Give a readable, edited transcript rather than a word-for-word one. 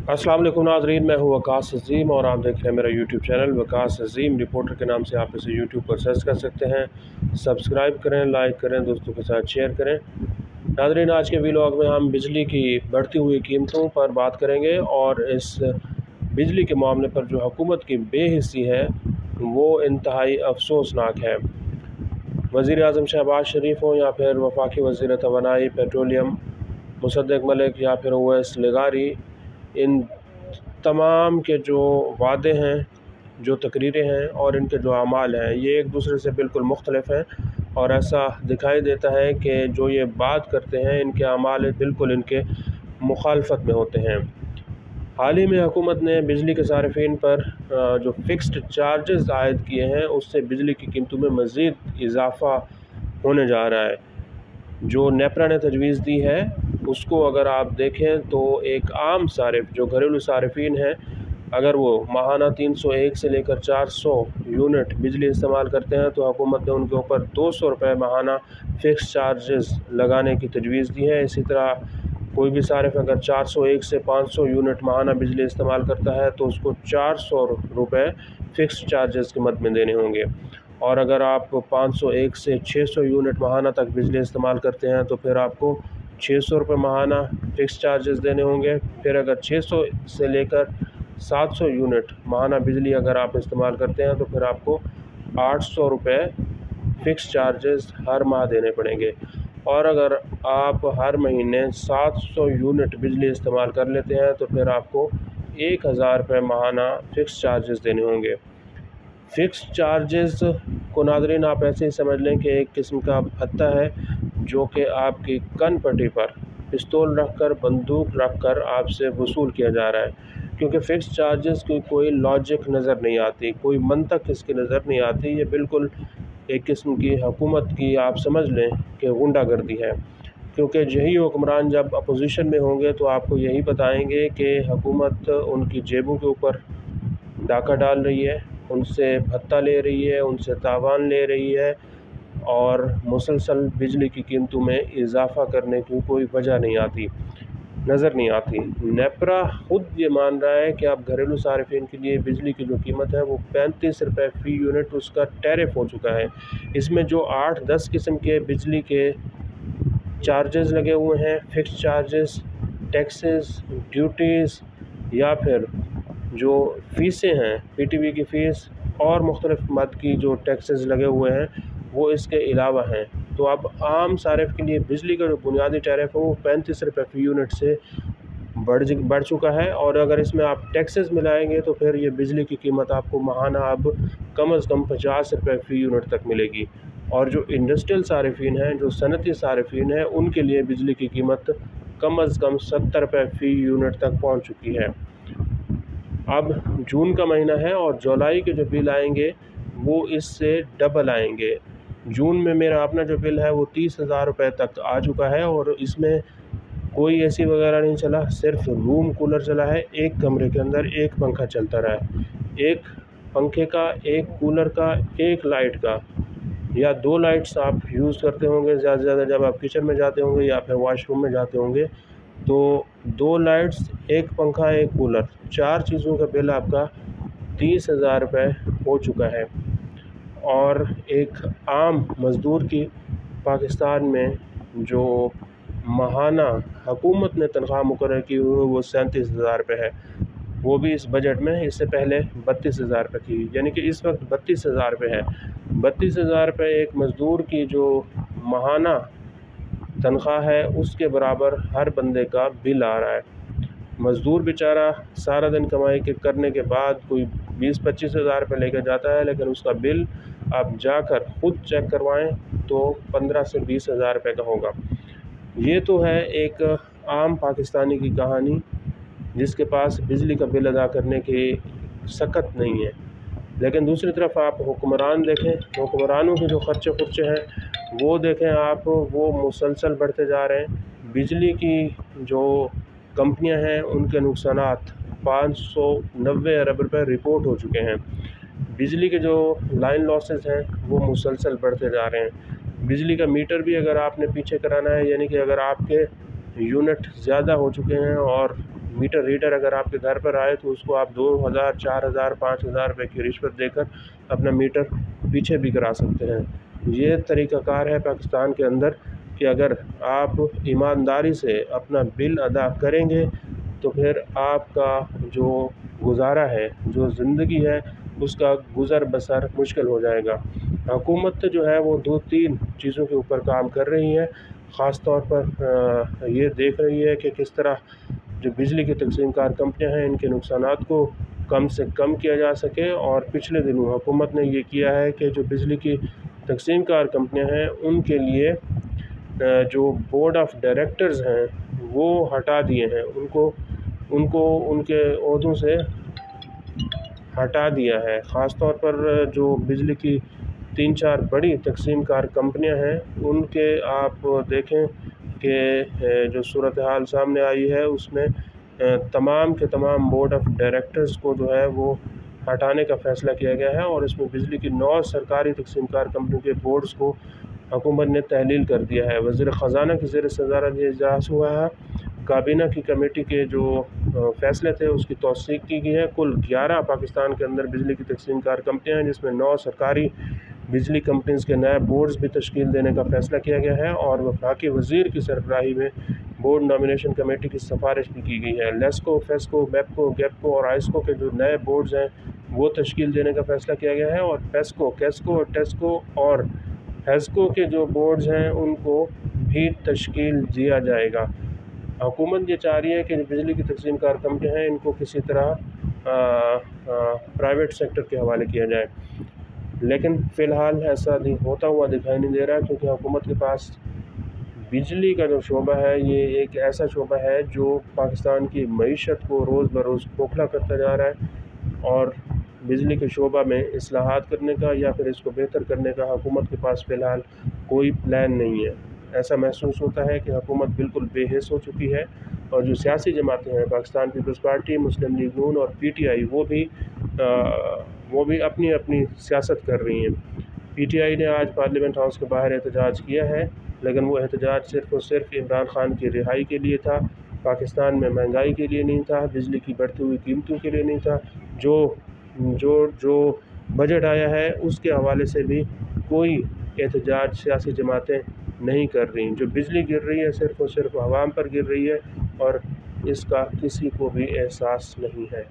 अस्सलाम वालेकुम नाज़रीन, मैं हूँ वकास अज़ीम और आप देख रहे हैं मेरा यूट्यूब चैनल वकास अज़ीम रिपोर्टर के नाम से। आप इसे यूट्यूब पर सर्च कर सकते हैं। सब्सक्राइब करें, लाइक करें, दोस्तों के साथ शेयर करें। नाज़रीन, आज के व्लॉग में हम बिजली की बढ़ती हुई कीमतों पर बात करेंगे और इस बिजली के मामले पर जो हुकूमत की बेहिस्सी है वो इंतहाई अफसोसनाक है। वज़ीर आज़म शहबाज शरीफ हों या फिर वफाकी वज़ीर तवानाई पेट्रोलियम मुसद्दक़ मलिक या फिर ओवैस लगारी, इन तमाम के जो वादे हैं, जो तकरीरें हैं और इनके जो अमाल हैं, ये एक दूसरे से बिल्कुल मुख्तलिफ हैं और ऐसा दिखाई देता है कि जो ये बात करते हैं इनके अमाल बिल्कुल इनके मुखालफत में होते हैं। हाल ही में हुकूमत ने बिजली के सारिफिन पर जो फ़िक्स्ड चार्जेस आयद किए हैं उससे बिजली की कीमतों में मज़ीद इजाफ़ा होने जा रहा है। जो नेपरा ने तजवीज़ दी है उसको अगर आप देखें तो एक आम सारिफ जो घरेलू सारिफिन हैं, अगर वो माहाना 301 से लेकर 400 यूनिट बिजली इस्तेमाल करते हैं तो हुकूमत ने उनके ऊपर 200 रुपये माहाना फ़िक्स चार्जेस लगाने की तजवीज़ दी है। इसी तरह कोई भी सारिफ अगर 401 से 500 यूनिट माहाना बिजली इस्तेमाल करता है तो उसको 400 रुपये फ़िक्स चार्जेस के मद में देने होंगे। और अगर आप 501 से 600 यूनिट माहाना तक बिजली इस्तेमाल करते हैं तो फिर आपको 600 रुपये माहाना फ़िक्स चार्जेस देने होंगे। फिर अगर 600 से लेकर 700 यूनिट माहाना बिजली अगर आप इस्तेमाल करते हैं तो फिर आपको 800 रुपये फ़िक्स चार्जेस हर माह देने पड़ेंगे। और अगर आप हर महीने 700 यूनिट बिजली इस्तेमाल कर लेते हैं तो फिर आपको 1000 रुपये माहाना फ़िक्स चार्जेस देने होंगे। फ़िक्स चार्जेस को नाज़रीन आप ऐसे ही समझ लें कि एक किस्म का भत्ता है जो कि आपकी कन पट्टी पर पिस्तौल रख कर, बंदूक रख कर आपसे वसूल किया जा रहा है। क्योंकि फ़िक्स चार्जेस की कोई लॉजिक नज़र नहीं आती, कोई मंतक इसकी नज़र नहीं आती। ये बिल्कुल एक किस्म की हुकूमत की आप समझ लें कि गुंडागर्दी है। क्योंकि यही हुक्मरान जब अपोजिशन में होंगे तो आपको यही बताएंगे कि हुकूमत उनकी जेबों के ऊपर डाका डाल रही है, उनसे भत्ता ले रही है, उनसे तावान ले रही है और मुसलसल बिजली की कीमतों में इजाफ़ा करने की कोई वजह नहीं आती, नज़र नहीं आती। नेपरा ख़ुद ये मान रहा है कि अब घरेलू सारिफिन के लिए बिजली की जो कीमत है वो 35 रुपये फ़ी यूनिट उसका टैरिफ हो चुका है। इसमें जो 8-10 किस्म के बिजली के चार्जेस लगे हुए हैं, फ़िक्स चार्जेस, टैक्सेस, ड्यूटीज़ या फिर जो फ़ीसें हैं, पीटीवी की फ़ीस और मुख्तलिफ़ मद की जो टैक्सेस लगे हुए हैं वो इसके अलावा हैं। तो अब आम सारिफ के लिए बिजली का जो बुनियादी टैरिफ है वो 35 रुपये फ़ी यूनिट से बढ़ चुका है। और अगर इसमें आप टैक्सेस मिलाएंगे तो फिर ये बिजली की कीमत आपको माहाना अब कम से कम 50 रुपये फ़ी यूनिट तक मिलेगी। और जो इंडस्ट्रियल सारिफिन हैं, जो सनती सारिफिन हैं, उनके लिए बिजली की कीमत कम से कम 70 रुपये फ़ी यूनिट तक पहुँच चुकी है। अब जून का महीना है और जुलाई के जो बिल आएंगे वो इससे डबल आएंगे। जून में मेरा अपना जो बिल है वो 30,000 रुपये तक आ चुका है और इसमें कोई एसी वगैरह नहीं चला, सिर्फ रूम कूलर चला है। एक कमरे के अंदर एक पंखा चलता रहा है, एक पंखे का, एक कूलर का, एक लाइट का या 2 लाइट्स आप यूज़ करते होंगे ज़्यादा से ज़्यादा जब आप किचन में जाते होंगे या फिर वॉशरूम में जाते होंगे। तो 2 लाइट्स, एक पंखा, एक कूलर, 4 चीज़ों का बिल आपका 30,000 रुपये हो चुका है। और एक आम मज़दूर की पाकिस्तान में जो माहाना हुकूमत ने तनख्वाह मुकर्रर की हुई वो 37,000 रुपये है, वो भी इस बजट में। इससे पहले 32,000 रुपये थी, यानी कि इस वक्त 32,000 रुपये है। 32,000 रुपये एक मज़दूर की जो माहाना तनख्वाह है उसके बराबर हर बंदे का बिल आ रहा है। मज़दूर बेचारा सारा दिन कमाई के करने के बाद कोई 20-25 हज़ार रुपये लेकर जाता है, लेकिन उसका बिल आप जाकर ख़ुद चेक करवाएं तो 15 से 20 हज़ार रुपये का होगा। ये तो है एक आम पाकिस्तानी की कहानी जिसके पास बिजली का बिल अदा करने की सकत नहीं है। लेकिन दूसरी तरफ आप हुक्मरान देखें, हुक्मरानों के जो खर्चे खुर्चे हैं वो देखें आप, वो मुसलसल बढ़ते जा रहे हैं। बिजली की जो कंपनियां हैं उनके नुकसानात 590 अरब रुपये रिपोर्ट हो चुके हैं। बिजली के जो लाइन लॉसेस हैं वो मुसलसल बढ़ते जा रहे हैं। बिजली का मीटर भी अगर आपने पीछे कराना है, यानी कि अगर आपके यूनिट ज़्यादा हो चुके हैं और میٹر ریڈر اگر آپ کے گھر پر آئے تو اس کو آپ 2000 4000 5000 روپے کی رشوت دے کر اپنا میٹر پیچھے بھی کرا سکتے ہیں۔ یہ طریقہ کار ہے پاکستان کے اندر کہ اگر آپ ایمانداری سے اپنا بل ادا کریں گے تو پھر آپ کا جو گزارا ہے، جو زندگی ہے، اس کا گزر بسر مشکل ہو جائے گا۔ حکومت جو ہے وہ 2-3 چیزوں کے اوپر کام کر رہی ہے، خاص طور پر یہ دیکھ رہی ہے کہ کس طرح جو بجلی کی تقسیم کار کمپنیاں ہیں ان کے نقصانات کو کم سے کم کیا جا سکے۔ اور پچھلے دنوں حکومت نے یہ کیا ہے کہ جو بجلی کی تقسیم کار کمپنیاں ہیں ان کے لیے جو بورڈ آف ڈائریکٹرز ہیں وہ ہٹا دیے ہیں، ان کو ان کے عہدوں سے ہٹا دیا ہے۔ خاص طور پر جو بجلی کی 3-4 بڑی تقسیم کار کمپنیاں ہیں ان کے آپ دیکھیں کہ جو صورتحال سامنے آئی ہے اس میں تمام کے تمام بورڈ آف ڈائریکٹرز کو جو ہے وہ ہٹانے کا فیصلہ کیا گیا ہے، اور اس میں بجلی کی 9 سرکاری تقسیم کار کمپنیوں کے بورڈز کو حکومت نے تحلیل کر دیا ہے۔ وزیر خزانہ کی زیر صدارت یہ اجلاس ہوا ہے۔ کابینہ کی کمیٹی کے جو فیصلے تھے اس کی توثیق کی گئی ہے۔ کل 11 پاکستان کے اندر بجلی کی تقسیم کار کمپنیاں ہیں، جس میں 9 سرکاری بجلی کمپنیز کے نئے بورڈز بھی تشکیل دینے کا فیصلہ کیا گیا ہے، اور وفاقی وزیر کی سربراہی میں بورڈ نامینیشن کمیٹی کی سفارش بھی کی گئی ہے۔ لیسکو، فیسکو، میپکو، گیپکو اور آئسکو کے جو نئے بورڈز ہیں وہ تشکیل دینے کا فیصلہ کیا گیا ہے، اور پیسکو، کیسکو، ٹیسکو اور ہیسکو کے جو بورڈز ہیں ان کو بھی تشکیل دیا جائے گا۔ حکومت یہ چاہ رہی ہے کہ بجلی کی تقسیم کار کمپنیاں ہیں ان کو کسی طرح پرائیویٹ سیکٹر کے حوالے کیا جائے، لیکن فی الحال ایسا ہوتا ہوا دکھائی نہیں دے رہا، کیونکہ حکومت کے پاس بجلی کا جو شعبہ ہے یہ ایک ایسا شعبہ ہے جو پاکستان کی معیشت کو روز بروز کھوکھلا کرتا جا رہا ہے، اور بجلی کے شعبہ میں اصلاحات کرنے کا یا پھر اس کو بہتر کرنے کا حکومت کے پاس فی الحال کوئی پلان نہیں ہے۔ ایسا محسوس ہوتا ہے کہ حکومت بالکل بے حس ہو چکی ہے، اور جو سیاسی جماعتیں ہیں پاکستان پیپلز پارٹی، مسلم لیگ نون اور پی ٹی آئی وہ بھی اپنی اپنی سیاست کر رہی ہیں۔ پی ٹی آئی نے آج پارلیمنٹ ہاؤس کے باہر احتجاج کیا ہے، لیکن وہ احتجاج صرف اور صرف عمران خان کی رہائی کے لیے تھا، پاکستان میں مہنگائی کے لیے نہیں تھا، بجلی کی بڑھتی ہوئی قیمتوں کے لیے نہیں تھا۔ جو بجٹ آیا ہے اس کے حوالے سے بھی کوئی احتجاج سیاسی جماعتیں نہیں کر رہی۔ جو بجلی گر رہی ہے صرف اور صرف عوام پر گر رہی ہے، اور اس کا کسی کو بھی احساس نہیں ہے۔